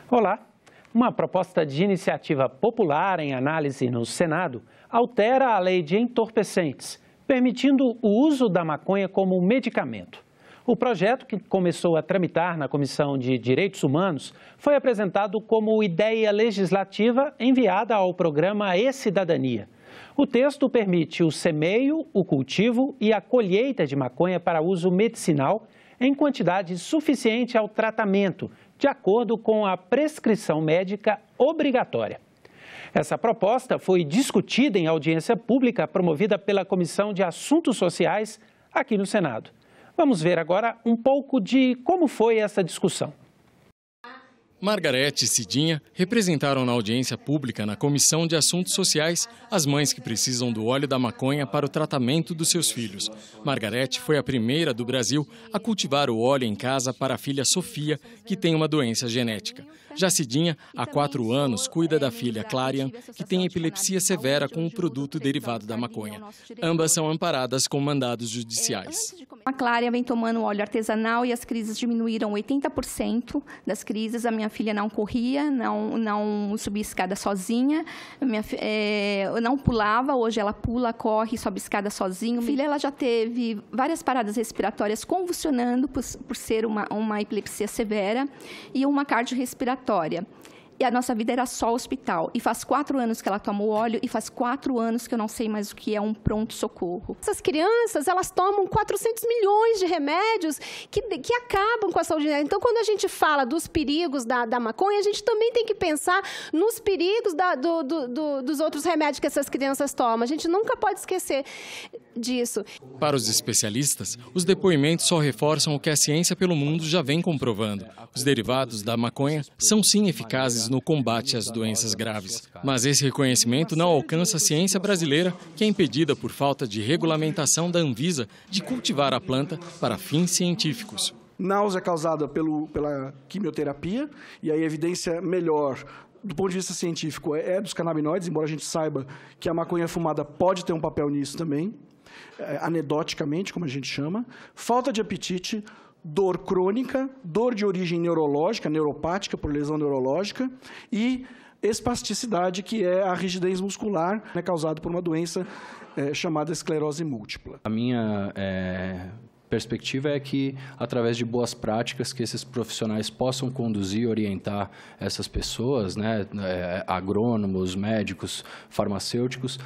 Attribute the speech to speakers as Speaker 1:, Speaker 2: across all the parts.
Speaker 1: Olá! Uma proposta de iniciativa popular em análise no Senado altera a lei de entorpecentes, permitindo o uso da maconha como medicamento. O projeto, que começou a tramitar na Comissão de Direitos Humanos, foi apresentado como ideia legislativa enviada ao programa E-Cidadania. O texto permite o semeio, o cultivo e a colheita de maconha para uso medicinal em quantidade suficiente ao tratamento, de acordo com a prescrição médica obrigatória. Essa proposta foi discutida em audiência pública promovida pela Comissão de Assuntos Sociais aqui no Senado. Vamos ver agora um pouco de como foi essa discussão.
Speaker 2: Margarete e Cidinha representaram na audiência pública na Comissão de Assuntos Sociais as mães que precisam do óleo da maconha para o tratamento dos seus filhos. Margarete foi a primeira do Brasil a cultivar o óleo em casa para a filha Sofia, que tem uma doença genética. Já Cidinha, há 4 anos, cuida da filha Clarian, que tem epilepsia severa com o produto derivado da maconha. Ambas são amparadas com mandados judiciais.
Speaker 3: A Clarian vem tomando óleo artesanal e as crises diminuíram 80% das crises. A minha filha não corria, não subia escada sozinha, não pulava, hoje ela pula, corre, sobe escada sozinha. A filha ela já teve várias paradas respiratórias convulsionando por ser uma epilepsia severa e uma cardiorrespiratória. E a nossa vida era só hospital. E faz 4 anos que ela toma o óleo e faz 4 anos que eu não sei mais o que é um pronto-socorro.
Speaker 4: Essas crianças, elas tomam 400 milhões de remédios que acabam com a saúde dela. Então, quando a gente fala dos perigos da maconha, a gente também tem que pensar nos perigos dos outros remédios que essas crianças tomam. A gente nunca pode esquecer disso.
Speaker 2: Para os especialistas, os depoimentos só reforçam o que a ciência pelo mundo já vem comprovando. Os derivados da maconha são sim eficazes no combate às doenças graves. Mas esse reconhecimento não alcança a ciência brasileira, que é impedida por falta de regulamentação da Anvisa de cultivar a planta para fins científicos.
Speaker 5: Náusea causada pela quimioterapia, e a evidência melhor do ponto de vista científico é dos canabinoides, embora a gente saiba que a maconha fumada pode ter um papel nisso também, anedoticamente, como a gente chama. Falta de apetite, dor crônica, dor de origem neurológica, neuropática por lesão neurológica, e espasticidade, que é a rigidez muscular, causada por uma doença chamada esclerose múltipla.
Speaker 6: A minha perspectiva é que, através de boas práticas, que esses profissionais possam conduzir e orientar essas pessoas, agrônomos, médicos, farmacêuticos,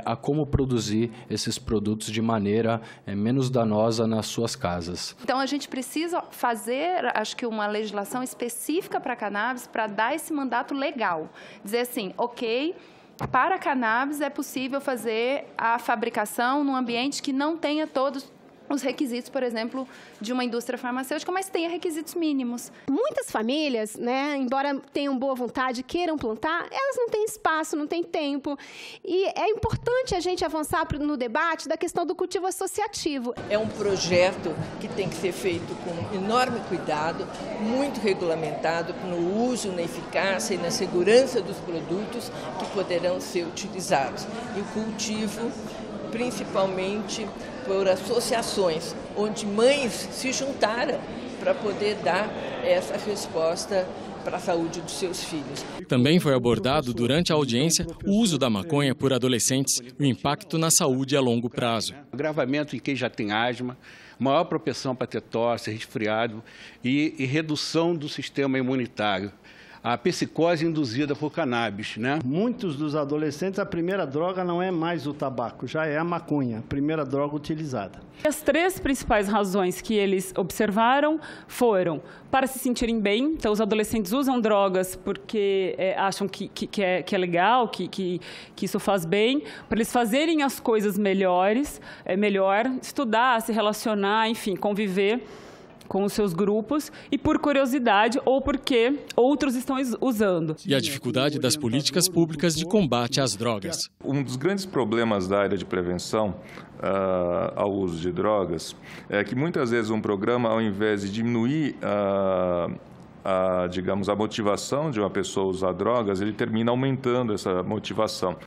Speaker 6: a como produzir esses produtos de maneira menos danosa nas suas casas.
Speaker 3: Então, a gente precisa fazer, acho que, uma legislação específica para a cannabis para dar esse mandato legal. Dizer assim, ok, para a cannabis é possível fazer a fabricação num ambiente que não tenha todos os requisitos, por exemplo, de uma indústria farmacêutica, mas tenha requisitos mínimos.
Speaker 4: Muitas famílias, embora tenham boa vontade, queiram plantar, elas não têm espaço, não têm tempo. E é importante a gente avançar no debate da questão do cultivo associativo.
Speaker 7: É um projeto que tem que ser feito com enorme cuidado, muito regulamentado no uso, na eficácia e na segurança dos produtos que poderão ser utilizados. E o cultivo, principalmente por associações, onde mães se juntaram para poder dar essa resposta para a saúde dos seus filhos.
Speaker 2: Também foi abordado durante a audiência o uso da maconha por adolescentes e o impacto na saúde a longo prazo.
Speaker 8: Agravamento em quem já tem asma, maior propensão para ter tosse, resfriado e redução do sistema imunitário. A psicose induzida por cannabis,
Speaker 9: Muitos dos adolescentes, a primeira droga não é mais o tabaco, já é a maconha, a primeira droga utilizada.
Speaker 10: As 3 principais razões que eles observaram foram para se sentirem bem. Então, os adolescentes usam drogas porque acham que é legal, que isso faz bem, para eles fazerem as coisas melhor estudar, se relacionar, enfim, conviver com os seus grupos, e por curiosidade ou porque outros estão usando.
Speaker 2: E a dificuldade das políticas públicas de combate às drogas.
Speaker 11: Um dos grandes problemas da área de prevenção ao uso de drogas é que muitas vezes um programa, ao invés de diminuir a motivação de uma pessoa a usar drogas, ele termina aumentando essa motivação.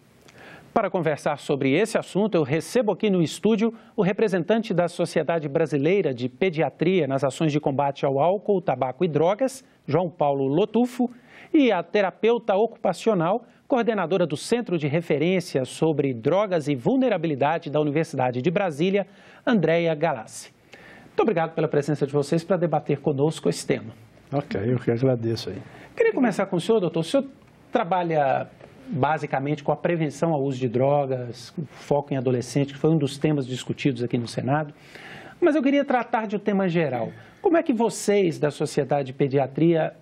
Speaker 1: Para conversar sobre esse assunto, eu recebo aqui no estúdio o representante da Sociedade Brasileira de Pediatria nas Ações de Combate ao Álcool, Tabaco e Drogas, João Paulo Lotufo, e a terapeuta ocupacional, coordenadora do Centro de Referência sobre Drogas e Vulnerabilidade da Universidade de Brasília, Andréia Galassi. Muito obrigado pela presença de vocês para debater conosco esse tema.
Speaker 9: Ok, eu que agradeço aí.
Speaker 1: Queria começar com o senhor, doutor. O senhor trabalha basicamente com a prevenção ao uso de drogas, foco em adolescente, que foi um dos temas discutidos aqui no Senado. Mas eu queria tratar de um tema geral. Como é que vocês, da Sociedade de Pediatria,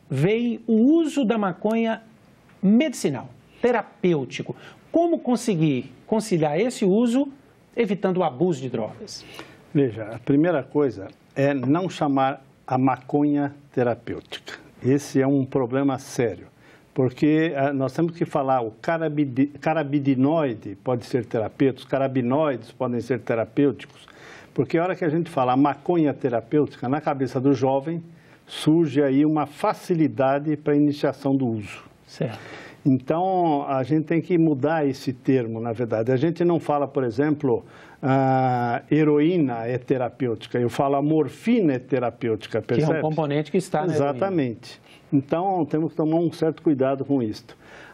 Speaker 1: veem o uso da maconha medicinal, terapêutico? Como conseguir conciliar esse uso, evitando o abuso de drogas?
Speaker 9: Veja, a primeira coisa é não chamar a maconha terapêutica. Esse é um problema sério. Porque nós temos que falar, o carabidinoide pode ser terapêutico, os carabinoides podem ser terapêuticos, porque a hora que a gente fala a maconha terapêutica, na cabeça do jovem, surge aí uma facilidade para a iniciação do uso.
Speaker 1: Certo.
Speaker 9: Então, a gente tem que mudar esse termo, na verdade. A gente não fala, por exemplo, heroína é terapêutica, eu falo a morfina é terapêutica, percebe?
Speaker 1: Que é um componente que está na heroína.
Speaker 9: Exatamente. Então, temos que tomar um certo cuidado com isso.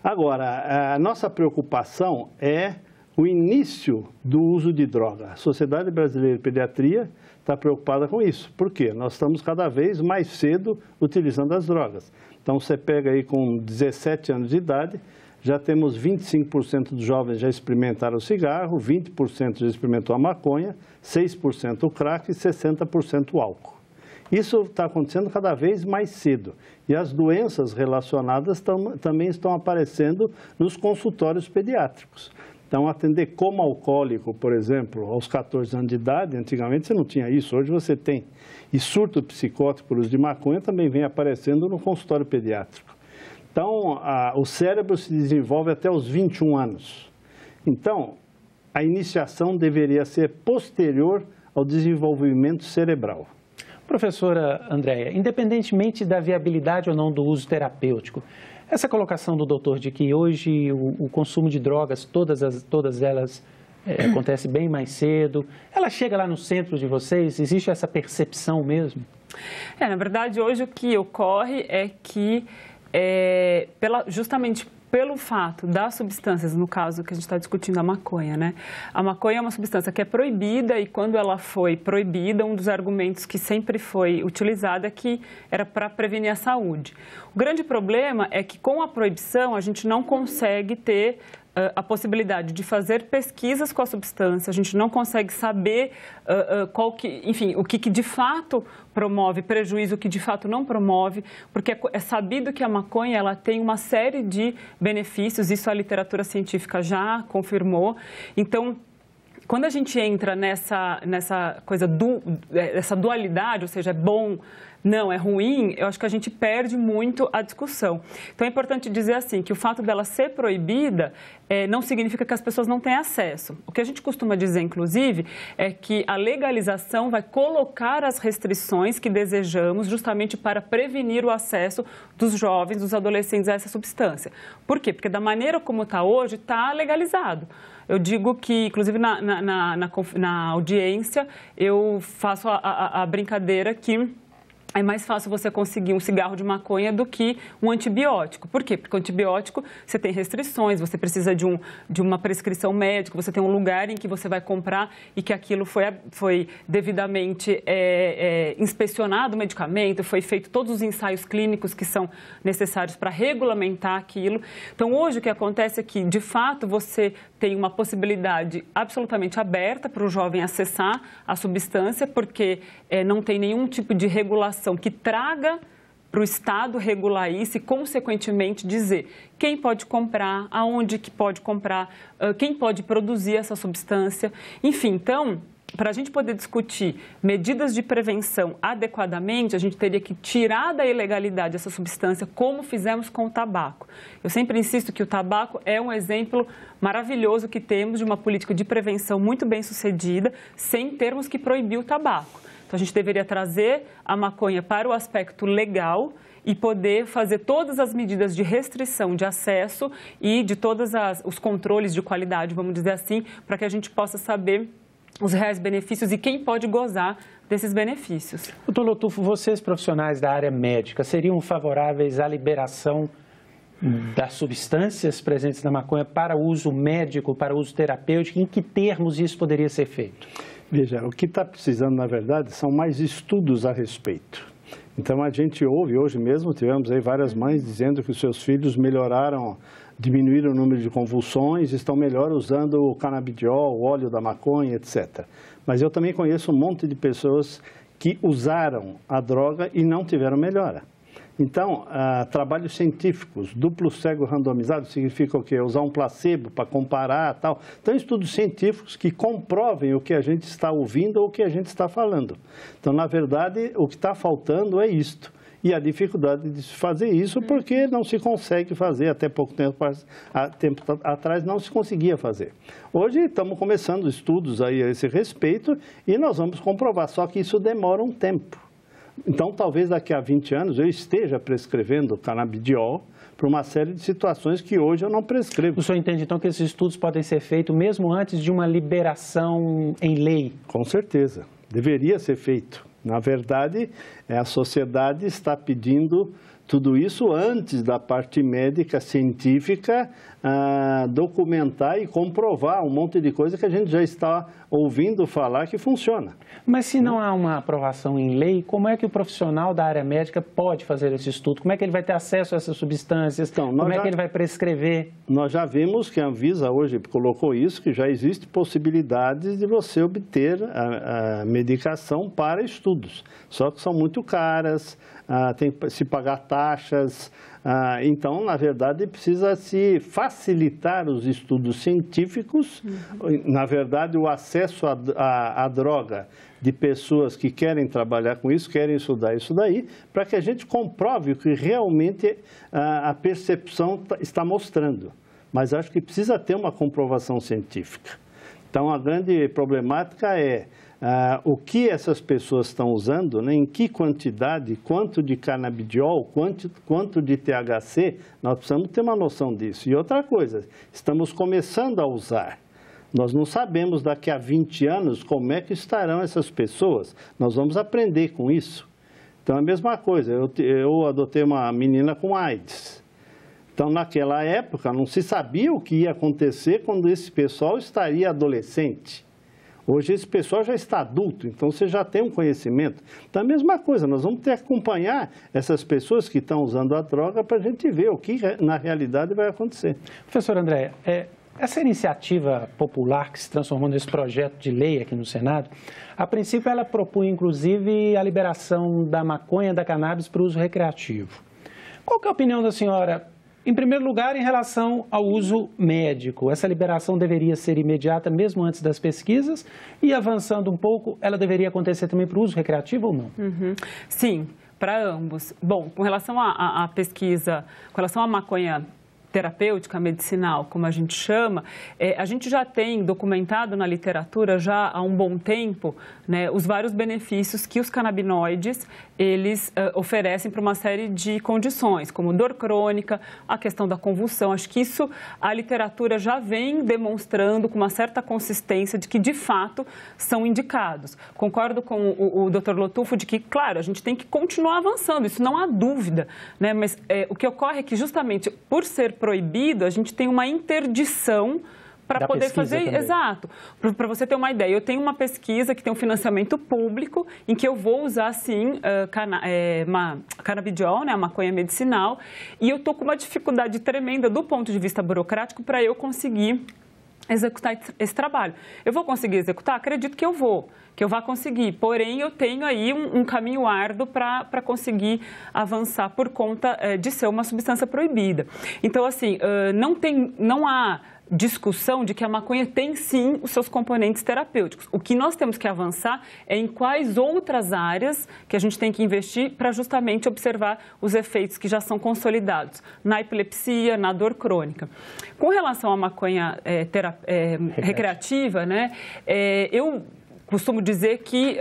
Speaker 9: Agora, a nossa preocupação é o início do uso de droga. A Sociedade Brasileira de Pediatria está preocupada com isso. Por quê? Nós estamos cada vez mais cedo utilizando as drogas. Então, você pega aí com 17 anos de idade, já temos 25% dos jovens já experimentaram o cigarro, 20% já experimentou a maconha, 6% o crack e 60% o álcool. Isso está acontecendo cada vez mais cedo. E as doenças relacionadas também estão aparecendo nos consultórios pediátricos. Então, atender como alcoólico, por exemplo, aos 14 anos de idade, antigamente você não tinha isso, hoje você tem. E surto psicótico por uso de maconha também vem aparecendo no consultório pediátrico. Então, o cérebro se desenvolve até os 21 anos. Então, a iniciação deveria ser posterior ao desenvolvimento cerebral.
Speaker 1: Professora Andréia, independentemente da viabilidade ou não do uso terapêutico, essa colocação do doutor de que hoje o consumo de drogas, todas elas acontece bem mais cedo, ela chega lá no centro de vocês? Existe essa percepção mesmo?
Speaker 10: Na verdade, hoje o que ocorre é que, justamente pelo fato das substâncias, no caso que a gente está discutindo a maconha, né? A maconha é uma substância que é proibida e quando ela foi proibida, um dos argumentos que sempre foi utilizado é que era para prevenir a saúde. O grande problema é que com a proibição a gente não consegue ter a possibilidade de fazer pesquisas com a substância, a gente não consegue saber o que de fato promove prejuízo, o que de fato não promove, porque é sabido que a maconha ela tem uma série de benefícios, isso a literatura científica já confirmou. Então, quando a gente entra nessa coisa essa dualidade, ou seja, é bom, não, é ruim, eu acho que a gente perde muito a discussão. Então, é importante dizer assim, que o fato dela ser proibida não significa que as pessoas não têm acesso. O que a gente costuma dizer, inclusive, é que a legalização vai colocar as restrições que desejamos justamente para prevenir o acesso dos jovens, dos adolescentes a essa substância. Por quê? Porque da maneira como está hoje, está legalizado. Eu digo que, inclusive, na audiência, eu faço a brincadeira que é mais fácil você conseguir um cigarro de maconha do que um antibiótico. Por quê? Porque o antibiótico, você tem restrições, você precisa de uma prescrição médica, você tem um lugar em que você vai comprar e que aquilo foi devidamente inspecionado o medicamento, foi feito todos os ensaios clínicos que são necessários para regulamentar aquilo. Então, hoje o que acontece é que, de fato, você tem uma possibilidade absolutamente aberta para o jovem acessar a substância, porque não tem nenhum tipo de regulação que traga para o Estado regular isso e, consequentemente, dizer quem pode comprar, aonde que pode comprar, quem pode produzir essa substância. Enfim, então, para a gente poder discutir medidas de prevenção adequadamente, a gente teria que tirar da ilegalidade essa substância, como fizemos com o tabaco. Eu sempre insisto que o tabaco é um exemplo maravilhoso que temos de uma política de prevenção muito bem sucedida, sem termos que proibir o tabaco. Então, a gente deveria trazer a maconha para o aspecto legal e poder fazer todas as medidas de restrição de acesso e de todos os controles de qualidade, vamos dizer assim, para que a gente possa saber os reais benefícios e quem pode gozar desses benefícios.
Speaker 1: Doutor Lotufo, vocês profissionais da área médica seriam favoráveis à liberação das substâncias presentes na maconha para uso médico, para uso terapêutico? Em que termos isso poderia ser feito?
Speaker 9: Veja, o que está precisando, na verdade, são mais estudos a respeito. Então, a gente ouve, hoje mesmo tivemos aí várias mães dizendo que os seus filhos melhoraram, diminuíram o número de convulsões, estão melhor usando o canabidiol, o óleo da maconha, etc. Mas eu também conheço um monte de pessoas que usaram a droga e não tiveram melhora. Então, trabalhos científicos, duplo cego randomizado, significa o quê? Usar um placebo para comparar e tal. Então, estudos científicos que comprovem o que a gente está ouvindo ou o que a gente está falando. Então, na verdade, o que está faltando é isto. E a dificuldade de se fazer isso porque não se consegue fazer, até pouco tempo atrás não se conseguia fazer. Hoje estamos começando estudos aí a esse respeito e nós vamos comprovar, só que isso demora um tempo. Então, talvez daqui a 20 anos eu esteja prescrevendo canabidiol para uma série de situações que hoje eu não prescrevo.
Speaker 1: O senhor entende, então, que esses estudos podem ser feitos mesmo antes de uma liberação em lei?
Speaker 9: Com certeza, deveria ser feito. Na verdade, a sociedade está pedindo tudo isso antes da parte médica, científica, documentar e comprovar um monte de coisa que a gente já está ouvindo falar que funciona.
Speaker 1: Mas se não há uma aprovação em lei, como é que o profissional da área médica pode fazer esse estudo? Como é que ele vai ter acesso a essas substâncias? Então, como é que ele vai prescrever?
Speaker 9: Nós já vimos que a Anvisa hoje colocou isso, que já existe possibilidades de você obter a medicação para estudos. Só que são muito caras, tem que se pagar taxas. Então, na verdade, precisa se facilitar os estudos científicos, na verdade, o acesso à droga de pessoas que querem trabalhar com isso, querem estudar isso daí, para que a gente comprove o que realmente a percepção está mostrando. Mas acho que precisa ter uma comprovação científica. Então, a grande problemática é o que essas pessoas estão usando, né, em que quantidade, quanto de canabidiol, quanto de THC, nós precisamos ter uma noção disso. E outra coisa, estamos começando a usar. Nós não sabemos daqui a 20 anos como é que estarão essas pessoas. Nós vamos aprender com isso. Então, é a mesma coisa, eu adotei uma menina com AIDS. Então, naquela época, não se sabia o que ia acontecer quando esse pessoal estaria adolescente. Hoje esse pessoal já está adulto, então você já tem um conhecimento. Então, a mesma coisa, nós vamos ter que acompanhar essas pessoas que estão usando a droga para a gente ver o que na realidade vai acontecer.
Speaker 1: Professor André, essa iniciativa popular que se transformou nesse projeto de lei aqui no Senado, a princípio ela propunha inclusive a liberação da maconha, da cannabis para uso recreativo. Qual que é a opinião da senhora? Em primeiro lugar, em relação ao uso médico, essa liberação deveria ser imediata mesmo antes das pesquisas e, avançando um pouco, ela deveria acontecer também para o uso recreativo ou não?
Speaker 10: Sim, para ambos. Bom, com relação à pesquisa, com relação à maconha terapêutica, medicinal, como a gente chama, a gente já tem documentado na literatura já há um bom tempo, né, os vários benefícios que os canabinoides eles oferecem para uma série de condições, como dor crônica, a questão da convulsão. Acho que isso a literatura já vem demonstrando com uma certa consistência de que, de fato, são indicados. Concordo com o Dr. Lotufo de que, claro, a gente tem que continuar avançando, isso não há dúvida, né? Mas o que ocorre é que, justamente, por ser proibido, a gente tem uma interdição para poder fazer. Também. Exato. Para você ter uma ideia, eu tenho uma pesquisa que tem um financiamento público em que eu vou usar, sim, canabidiol, né, a maconha medicinal, e eu estou com uma dificuldade tremenda do ponto de vista burocrático para eu conseguir executar esse trabalho. Eu vou conseguir executar? Acredito que eu vá conseguir, porém eu tenho aí um caminho árduo para conseguir avançar por conta de ser uma substância proibida. Então, assim, não há discussão de que a maconha tem sim os seus componentes terapêuticos. O que nós temos que avançar é em quais outras áreas que a gente tem que investir para justamente observar os efeitos que já são consolidados na epilepsia, na dor crônica. Com relação à maconha recreativa, né, eu costumo dizer que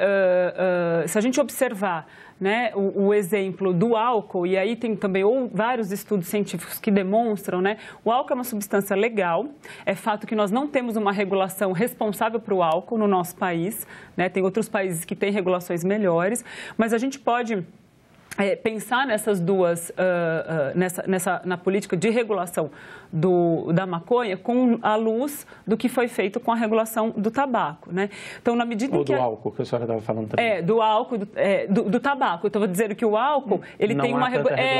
Speaker 10: se a gente observar né, o exemplo do álcool, e aí tem também vários estudos científicos que demonstram, né, o álcool é uma substância legal, é fato que nós não temos uma regulação responsável para o álcool no nosso país, né, tem outros países que têm regulações melhores, mas a gente pode pensar nessas duas, na política de regulação da maconha com a luz do que foi feito com a regulação do tabaco, né? Então, na medida
Speaker 1: Ou
Speaker 10: em que
Speaker 1: do álcool, que a senhora estava falando também.
Speaker 10: do álcool, do tabaco. Eu estava dizendo que o álcool, ele
Speaker 1: não
Speaker 10: tem uma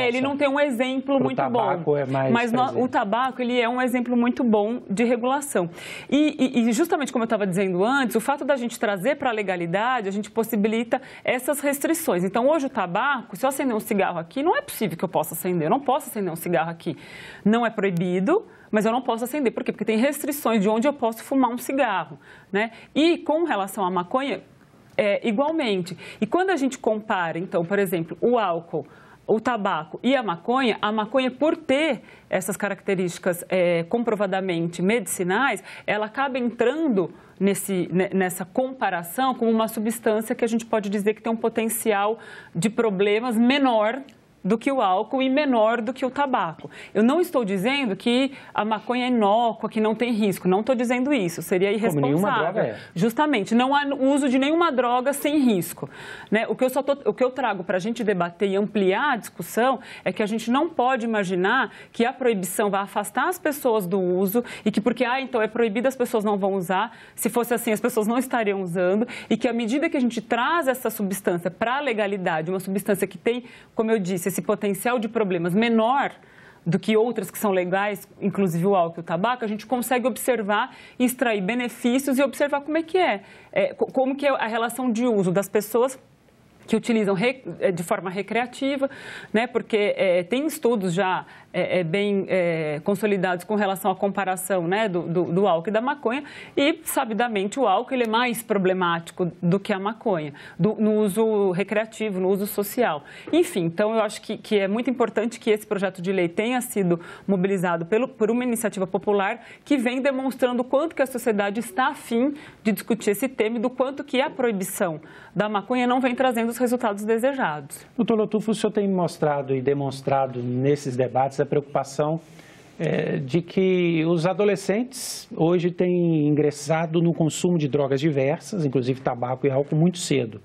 Speaker 10: ele não tem um exemplo muito bom.
Speaker 1: É mais
Speaker 10: mas o tabaco, ele é um exemplo muito bom de regulação. E justamente como eu estava dizendo antes, o fato da gente trazer para a legalidade, a gente possibilita essas restrições. Então, hoje o tabaco, se eu acender um cigarro aqui, não é possível que eu possa acender. Eu não posso acender um cigarro aqui. Não é proibido, mas eu não posso acender. Por quê? Porque tem restrições de onde eu posso fumar um cigarro, né? E com relação à maconha, igualmente. E quando a gente compara, então, por exemplo, o álcool, o tabaco e a maconha, por ter essas características comprovadamente medicinais, ela acaba entrando nessa comparação como uma substância que a gente pode dizer que tem um potencial de problemas menor do que o álcool e menor do que o tabaco. Eu não estou dizendo que a maconha é inócua, que não tem risco. Não estou dizendo isso. Seria irresponsável.
Speaker 1: Como nenhuma droga é.
Speaker 10: Justamente. Não há uso de nenhuma droga sem risco, né? O que eu trago para a gente debater e ampliar a discussão é que a gente não pode imaginar que a proibição vai afastar as pessoas do uso e que porque, então é proibido, as pessoas não vão usar. Se fosse assim, as pessoas não estariam usando. E que à medida que a gente traz essa substância para a legalidade, uma substância que tem, como eu disse, esse potencial de problemas menor do que outras que são legais, inclusive o álcool e o tabaco, a gente consegue observar, extrair benefícios e observar como como que é a relação de uso das pessoas que utilizam de forma recreativa, né? Porque tem estudos já bem consolidados com relação à comparação, né, do álcool e da maconha, e, sabidamente, o álcool ele é mais problemático do que a maconha, no uso recreativo, no uso social. Enfim, então, eu acho que é muito importante que esse projeto de lei tenha sido mobilizado por uma iniciativa popular que vem demonstrando o quanto que a sociedade está afim de discutir esse tema e do quanto que a proibição da maconha não vem trazendo os resultados desejados.
Speaker 1: Doutor Lotufo, o senhor tem mostrado e demonstrado nesses debates a preocupação de que os adolescentes hoje têm ingressado no consumo de drogas diversas, inclusive tabaco e álcool, muito cedo.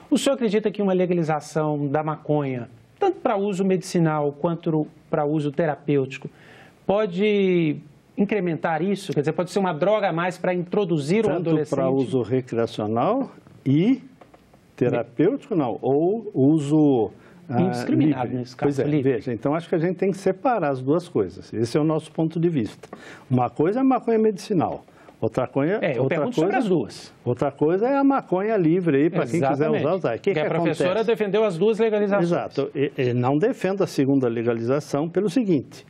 Speaker 1: O senhor acredita que uma legalização da maconha, tanto para uso medicinal quanto para uso terapêutico, pode incrementar isso? Quer dizer, pode ser uma droga a mais para introduzir o adolescente?
Speaker 9: Tanto para uso recreacional e terapêutico, não, ou uso
Speaker 1: indiscriminado
Speaker 9: livre.
Speaker 1: nesse caso.
Speaker 9: Pois é, veja, então acho que a gente tem que separar as duas coisas. Esse é o nosso ponto de vista. Uma coisa é a maconha medicinal, outra coisa...
Speaker 1: eu pergunto sobre as duas.
Speaker 9: Outra coisa é a maconha livre aí, para quem quiser usar. O que
Speaker 1: a professora defendeu as duas legalizações.
Speaker 9: Exato. Eu não defendo a segunda legalização pelo seguinte...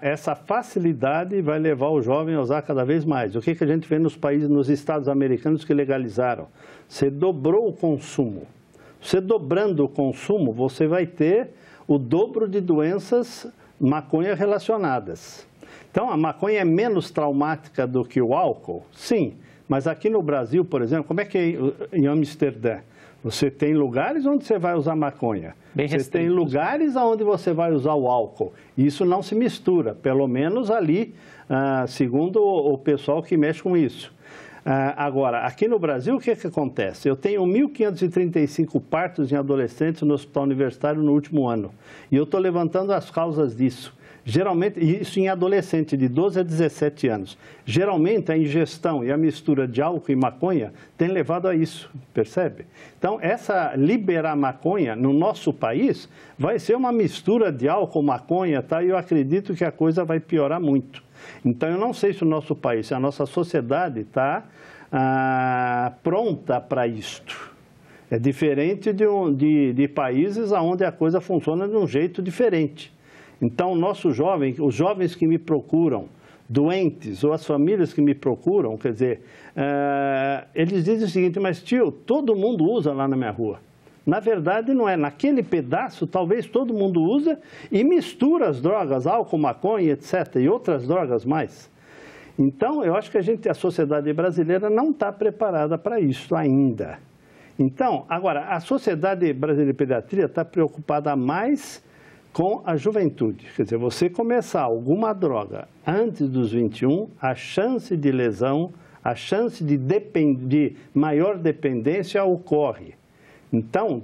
Speaker 9: essa facilidade vai levar o jovem a usar cada vez mais. O que a gente vê nos Estados americanos que legalizaram? Você dobrou o consumo. Você dobrando o consumo, você vai ter o dobro de doenças maconha relacionadas. Então, a maconha é menos traumática do que o álcool? Sim. Mas aqui no Brasil, por exemplo, como é que é em Amsterdã? Você tem lugares onde você vai usar maconha. Você tem lugares onde você vai usar o álcool. Isso não se mistura, pelo menos ali, segundo o pessoal que mexe com isso. Agora, aqui no Brasil, o que acontece? Eu tenho 1.535 partos em adolescentes no hospital universitário no último ano. E eu estou levantando as causas disso. Geralmente, isso em adolescente de 12 a 17 anos. Geralmente, a ingestão e a mistura de álcool e maconha tem levado a isso, percebe? Então, liberar maconha no nosso país vai ser uma mistura de álcool, maconha, tá? E eu acredito que a coisa vai piorar muito. Então, eu não sei se o nosso país, se a nossa sociedade está pronta para isto. É diferente de países onde a coisa funciona de um jeito diferente. Então, os jovens que me procuram, doentes, ou as famílias que me procuram, quer dizer, eles dizem o seguinte, mas tio, todo mundo usa lá na minha rua. Na verdade, não é. Naquele pedaço, talvez todo mundo usa e mistura as drogas, álcool, maconha, etc., e outras drogas mais. Então, eu acho que a sociedade brasileira não está preparada para isso ainda. Então, agora, a Sociedade Brasileira de Pediatria está preocupada mais com a juventude. Quer dizer, você começar alguma droga antes dos 21, a chance de lesão, a chance de maior dependência ocorre. Então,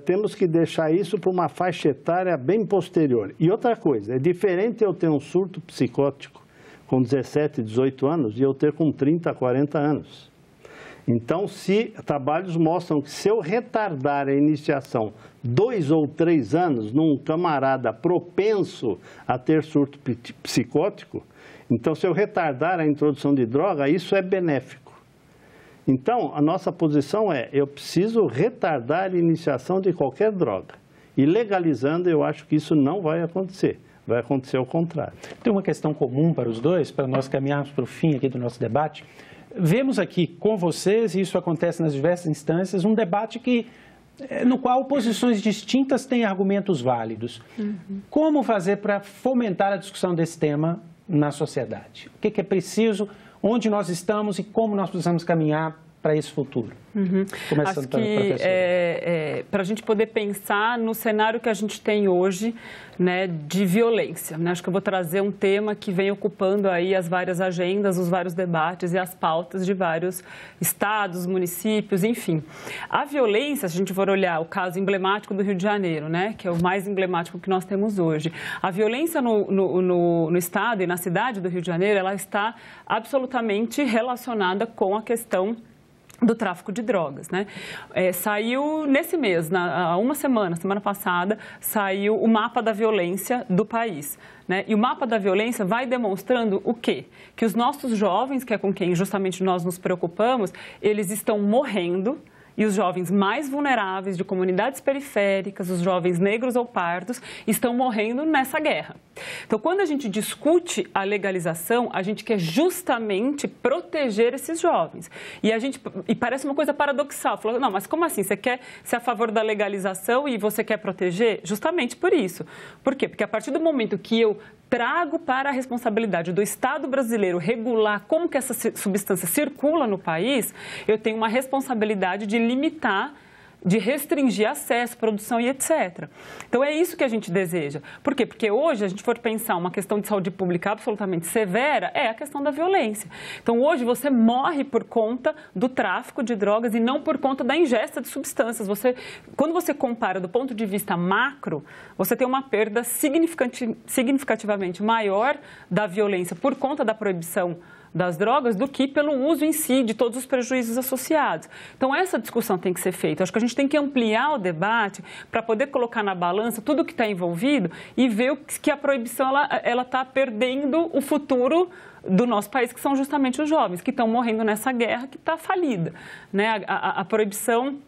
Speaker 9: temos que deixar isso para uma faixa etária bem posterior. E outra coisa, é diferente eu ter um surto psicótico com 17, 18 anos e eu ter com 30, 40 anos. Então, trabalhos mostram que se eu retardar a iniciação 2 ou 3 anos num camarada propenso a ter surto psicótico, então se eu retardar a introdução de droga, isso é benéfico. Então, a nossa posição é, eu preciso retardar a iniciação de qualquer droga. E legalizando, eu acho que isso não vai acontecer. Vai acontecer o contrário.
Speaker 1: Tem uma questão comum para os dois, para nós caminharmos para o fim aqui do nosso debate. Vemos aqui com vocês, e isso acontece nas diversas instâncias, um debate no qual posições distintas têm argumentos válidos. Como fazer para fomentar a discussão desse tema na sociedade? O que é preciso, onde nós estamos e como nós precisamos caminhar para esse futuro?
Speaker 10: Começando Acho que para a gente poder pensar no cenário que a gente tem hoje, né, de violência. Né? Acho que eu vou trazer um tema que vem ocupando aí as várias agendas, os vários debates e as pautas de vários estados, municípios, enfim. A violência, se a gente for olhar o caso emblemático do Rio de Janeiro, né, que é o mais emblemático que nós temos hoje, a violência no estado e na cidade do Rio de Janeiro, ela está absolutamente relacionada com a questão do tráfico de drogas, né? Saiu nesse mês, há uma semana passada, saiu o mapa da violência do país, né? E o mapa da violência vai demonstrando o quê? Que os nossos jovens, que é com quem justamente nós nos preocupamos, eles estão morrendo. E os jovens mais vulneráveis de comunidades periféricas, os jovens negros ou pardos, estão morrendo nessa guerra. Então, quando a gente discute a legalização, a gente quer justamente proteger esses jovens. E parece uma coisa paradoxal. Falou, não, mas como assim? Você quer ser a favor da legalização e você quer proteger? Justamente por isso. Por quê? Porque a partir do momento que eu trago para a responsabilidade do Estado brasileiro regular como que essa substância circula no país, eu tenho uma responsabilidade de limitar, de restringir acesso, produção e etc. Então, é isso que a gente deseja. Por quê? Porque hoje, a gente for pensar uma questão de saúde pública absolutamente severa, é a questão da violência. Então, hoje, você morre por conta do tráfico de drogas e não por conta da ingesta de substâncias. Quando você compara do ponto de vista macro, você tem uma perda significativamente maior da violência por conta da proibição das drogas do que pelo uso em si de todos os prejuízos associados. Então, essa discussão tem que ser feita. Acho que a gente tem que ampliar o debate para poder colocar na balança tudo o que está envolvido e ver que a proibição ela está perdendo o futuro do nosso país, que são justamente os jovens, que estão morrendo nessa guerra que está falida, né? A proibição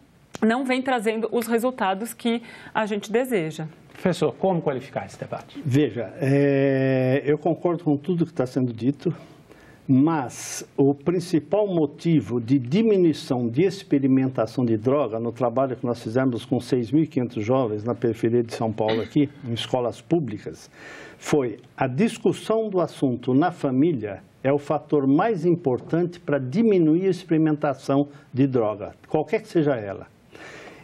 Speaker 10: não vem trazendo os resultados que a gente deseja.
Speaker 1: Professor, como qualificar esse debate?
Speaker 9: Veja, eu concordo com tudo que está sendo dito. Mas o principal motivo de diminuição de experimentação de droga, no trabalho que nós fizemos com 6.500 jovens na periferia de São Paulo aqui, em escolas públicas, foi a discussão do assunto na família é o fator mais importante para diminuir a experimentação de droga, qualquer que seja ela.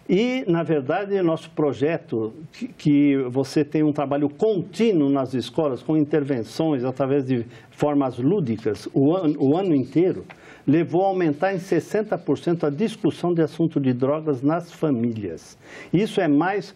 Speaker 9: E, na verdade, nosso projeto, que você tem um trabalho contínuo nas escolas, com intervenções através de formas lúdicas, o ano inteiro, levou a aumentar em 60% a discussão de assunto de drogas nas famílias. Isso é mais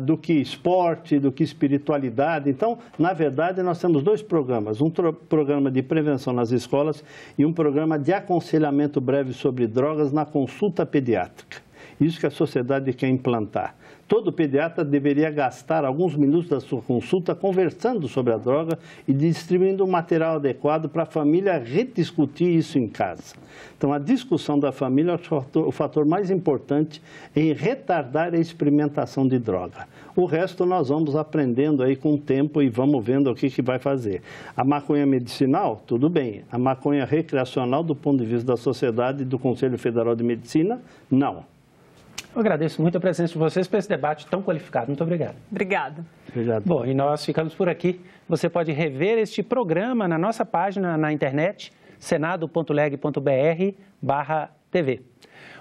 Speaker 9: do que esporte, do que espiritualidade. Então, na verdade, nós temos 2 programas. Um programa de prevenção nas escolas e um programa de aconselhamento breve sobre drogas na consulta pediátrica. Isso que a sociedade quer implantar. Todo pediatra deveria gastar alguns minutos da sua consulta conversando sobre a droga e distribuindo um material adequado para a família rediscutir isso em casa. Então, a discussão da família é o fator mais importante em retardar a experimentação de droga. O resto nós vamos aprendendo aí com o tempo e vamos vendo o que vai fazer. A maconha medicinal, tudo bem. A maconha recreacional, do ponto de vista da sociedade e do Conselho Federal de Medicina, não.
Speaker 1: Eu agradeço muito a presença de vocês por esse debate tão qualificado. Muito obrigado.
Speaker 10: Obrigada.
Speaker 9: Obrigado.
Speaker 1: Bom, e nós ficamos por aqui. Você pode rever este programa na nossa página na internet, senado.leg.br/TV.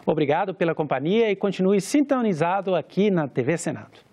Speaker 1: Obrigado pela companhia e continue sintonizado aqui na TV Senado.